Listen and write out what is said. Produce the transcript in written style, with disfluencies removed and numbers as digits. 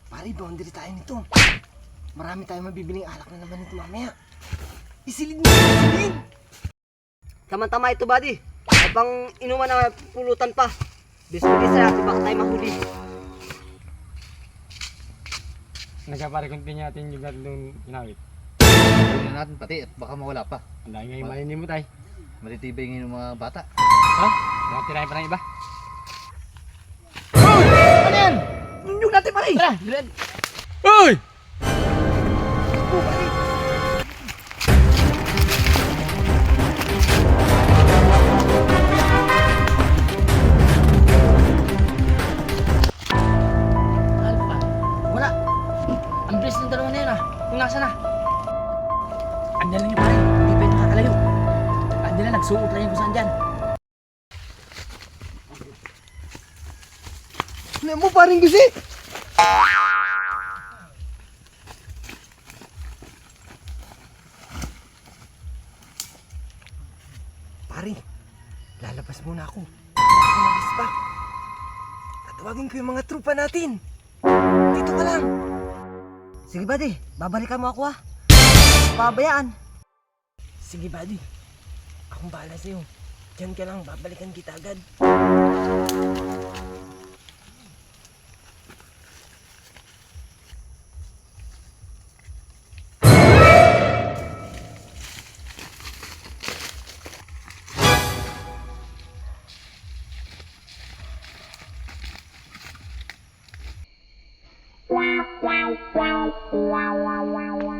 Pare, boundary tayo nito. Marami tayong mabibiling alak na naman nito mamaya. Isilid mo, isilid! Tama-tama ito, buddy. Habang inuman na pulutan pa. Bilis-bilis na natin, baka tayo mahuli. Nagkapare continue natin yung natin yung ginawit. Tingnan natin pati at baka mawala pa. Ang dami ngayon malinim mo tayo. Matitibay ngayon ng mga bata. Tara, mga tirahin pa ng iba. Ano yan? Nunjog natin, pare! Tara, Glenn! Uy! Alpa, wala. Ang bilis ng dalawa na yun ah. Kung nasa na. Andiyan lang yung pare, hindi pa yung nakakalayo. Andiyan lang, nagsuot lang yung kung saan dyan. Ano mo, paring gusi? Pare, lalabas muna ako. Umalis pa. Tatawagin ko yung mga trupa natin. Dito ka lang. Sige buddy, babalikan mo ako ah. Pabayaan. Sige, buddy. Akong bahala sa'yo. Diyan ka lang, babalikan kita agad. Wow, wow, wow, wow, wow, wow.